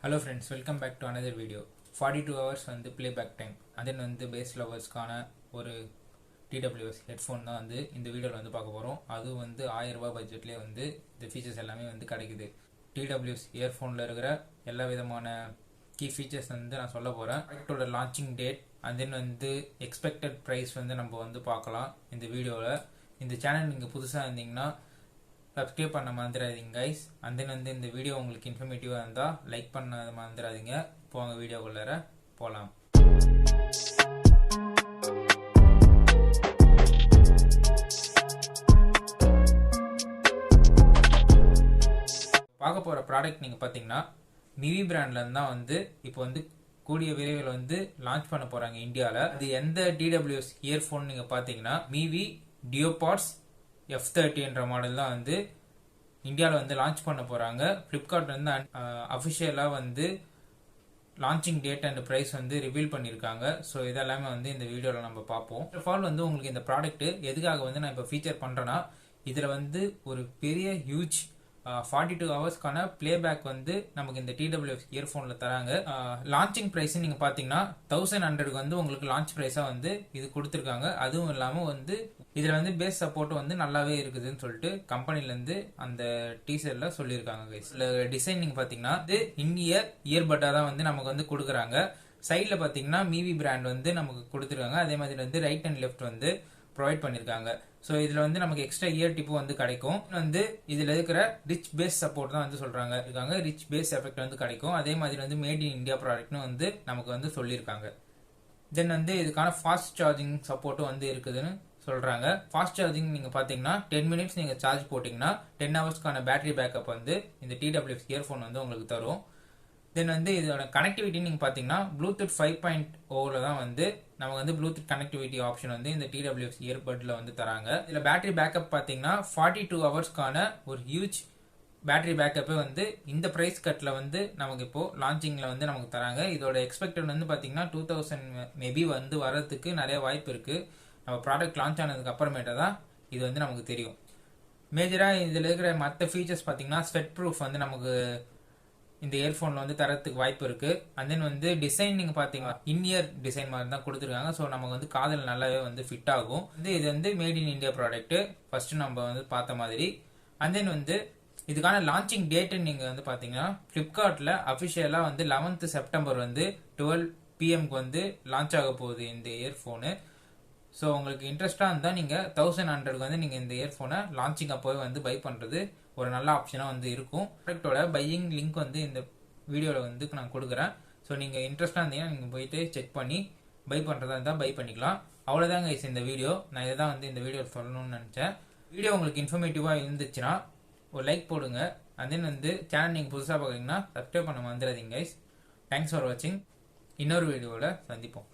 Hello friends, welcome back to another video. 42 hours வந்து playback time and then வந்து bass lovers கான ஒரு TWS headphone தான் வந்து இந்த வீடியோல வந்து பார்க்க போறோம். அது வந்து 1000 ரூபாய் பட்ஜெட்லயே வந்து இந்த ஃபீச்சர்ஸ் எல்லாமே வந்து கிடைக்குது. TWS இயர்ஃபோன்ல இருக்கிற எல்லா விதமான கீ ஃபீச்சர்ஸ் வந்து நான் சொல்ல போறேன். ப்ராடக்ட்டோட லான்ச்சிங் டேட் and then வந்து எக்ஸ்பெக்டட் பிரைஸ் வந்து நம்ம வந்து பார்க்கலாம் இந்த வீடியோல. இந்த சேனல் நீங்க புதுசா இருந்தீங்கன்னா சப்ஸ்கிரைப் பண்ண மறந்துடாதீங்க கைஸ். and then வந்து இந்த வீடியோ உங்களுக்கு இன்ஃபர்மேட்டிவா இருந்தா லைக் பண்ண மறந்துடாதீங்க. போங்க வீடியோக்குள்ள போலாம். பார்க்க போற ப்ராடக்ட் நீங்க பாத்தீங்கன்னா MIVI பிராண்ட்ல இருந்தா வந்து இப்போ வந்து கூடிய விரைவில் வந்து லான்ச் பண்ண போறாங்க இந்தியால. அது எந்த TWS இயர்ஃபோன் நீங்க பாத்தீங்கன்னா MIVI Duopods F30 என்ற மாடல் தான் வந்து இந்தியாவில் வந்து லான்ச் பண்ண போறாங்க. ஃபிளிப்கார்ட் வந்து அஃபிஷியலா வந்து லான்ச்சிங் டேட் அண்ட் பிரைஸ் வந்து ரிவீல் பண்ணியிருக்காங்க. ஸோ இதெல்லாமே வந்து இந்த வீடியோவில் நம்ம பார்ப்போம். ஃபர்ஸ்ட் ஆஃப் ஆல் வந்து உங்களுக்கு இந்த ப்ராடக்ட் எதுக்காக வந்து நான் இப்போ ஃபீச்சர் பண்றேன்னா, இதுல வந்து ஒரு பெரிய ஹியூஜ் 42 ஹவர்ஸ்க்கான பிளேபேக் வந்து நமக்கு இந்த TWS இயர்ஃபோன்ல தராங்க. லான்ச்சிங் பிரைஸ் நீங்க பாத்தீங்கன்னா 1100 வந்து உங்களுக்கு லான்ச் பிரைஸா வந்து இது கொடுத்திருக்காங்க. அதுவும் இல்லாம வந்து இதுல வந்து பேஸ் சப்போர்ட் வந்து நல்லாவே இருக்குதுன்னு சொல்லிட்டு கம்பெனில இருந்து அந்த டீசர்ல சொல்லியிருக்காங்க. இதுல டிசைன் நீங்க பாத்தீங்கன்னா இது இயர்பட்டா தான் வந்து நமக்கு வந்து கொடுக்குறாங்க. சைட்ல பாத்தீங்கன்னா MIVI பிராண்ட் வந்து நமக்கு கொடுத்துருக்காங்க. அதே மாதிரி வந்து ரைட் அண்ட் லெஃப்ட் வந்து ப்ரொவைட் பண்ணிருக்காங்க. ஸோ இதுல வந்து நமக்கு எக்ஸ்ட்ரா இயர் டிப்பு வந்து கிடைக்கும். வந்து இதுல இருக்கிற ரிச் பேஸ் சப்போர்ட் தான் வந்து சொல்றாங்க இருக்காங்க. ரிச் பேஸ் எஃபெக்ட் வந்து கிடைக்கும். அதே மாதிரி வந்து மேட் இன் இந்தியா ப்ராடக்ட்னு வந்து நமக்கு வந்து சொல்லியிருக்காங்க. தென் வந்து இதுக்கான ஃபாஸ்ட் சார்ஜிங் சப்போர்ட்டும் வந்து இருக்குதுன்னு சொல்றாங்க. ஃபாஸ்ட் சார்ஜிங் நீங்க பாத்தீங்கன்னா 10 மினிட்ஸ் நீங்க சார்ஜ் போட்டீங்கன்னா 10 ஹவர்ஸ்க்கான பேட்டரி பேக்கப் வந்து இந்த TWS இயர்ஃபோன் வந்து உங்களுக்கு தரும். தென் வந்து இதோட கனெக்டிவிட்டி நீங்க பாத்தீங்கன்னா ப்ளூடூத் 5.0ல தான் வந்து நமக்கு வந்து ப்ளூடூத் கனெக்டிவிட்டி ஆப்ஷன் வந்து இந்த TWS இயர்பட்ல வந்து தராங்க. இதுல பேட்டரி பேக்கப் பாத்தீங்கன்னா 42 ஹவர்ஸ்க்கான ஒரு ஹியூஜ் பேட்டரி பேக்கப்பே வந்து இந்த பிரைஸ் கட்ல வந்து நமக்கு இப்போ லான்ச்சிங்ல வந்து நமக்கு தராங்க. இதோட எக்ஸ்பெக்டட் வந்து பாத்தீங்கன்னா 2000 மேபி வந்து வரதுக்கு நிறைய வாய்ப்பு இருக்கு. நம்ம ப்ராடக்ட் லான்ச் ஆனதுக்கு அப்புறமேட்டா தான் இது வந்து நமக்கு தெரியும். மேஜரா இதுல இருக்கிற மற்ற ஃபீச்சர்ஸ் பாத்தீங்கன்னா ஸ்வெட் ப்ரூஃப் வந்து நமக்கு இந்த இயர்ஃபோன்ல வந்து தரத்துக்கு வாய்ப்பு இருக்கு. அண்ட் தென் வந்து டிசைன் நீங்க பாத்தீங்கன்னா இன்இயர் டிசைன் மாதிரி தான் கொடுத்துருக்காங்க. ஸோ நமக்கு வந்து காதல் நல்லாவே வந்து ஃபிட் ஆகும். இது வந்து made in India product first நம்ம வந்து பார்த்த மாதிரி. அண்ட் தென் வந்து இதுக்கான லான்ச்சிங் டேட் நீங்க வந்து பாத்தீங்கன்னா பிளிப்கார்ட்ல அபிஷியலா வந்து 11th செப்டம்பர் வந்து 12 PM வந்து லான்ச் ஆக போகுது இந்த இயர்ஃபோனு. ஸோ உங்களுக்கு இன்ட்ரெஸ்டா இருந்தா நீங்க 1100 வந்து நீங்க இந்த இயர்ஃபோனை லான்ச்சிங் அப்போவே வந்து பை பண்றது ஒரு நல்ல ஆப்ஷனா வந்து இருக்கும். ப்ராடக்டோட பையிங் லிங்க் வந்து இந்த வீடியோல வந்து நான் கொடுக்குறேன். ஸோ நீங்க இன்ட்ரெஸ்டா இருந்தீங்கன்னா நீங்க போயிட்டு செக் பண்ணி பை பண்றதா இருந்தா பை பண்ணிக்கலாம். அவ்வளவுதாங்க இந்த வீடியோ. நான் இதான் வந்து இந்த வீடியோ சொல்லணும்னு நினைச்சேன். வீடியோ உங்களுக்கு இன்ஃபர்மேட்டிவா இருந்துச்சுன்னா ஒரு லைக் போடுங்க. அண்ட் தென் வந்து சேனல் நீங்க புதுசா பாக்குறீங்கன்னா சப்ஸ்கிரைப் பண்ண மறந்துடாதீங்க கைஸ். தேங்க்ஸ் ஃபார் வாட்சிங். இன்னொரு வீடியோல சந்திப்போம்.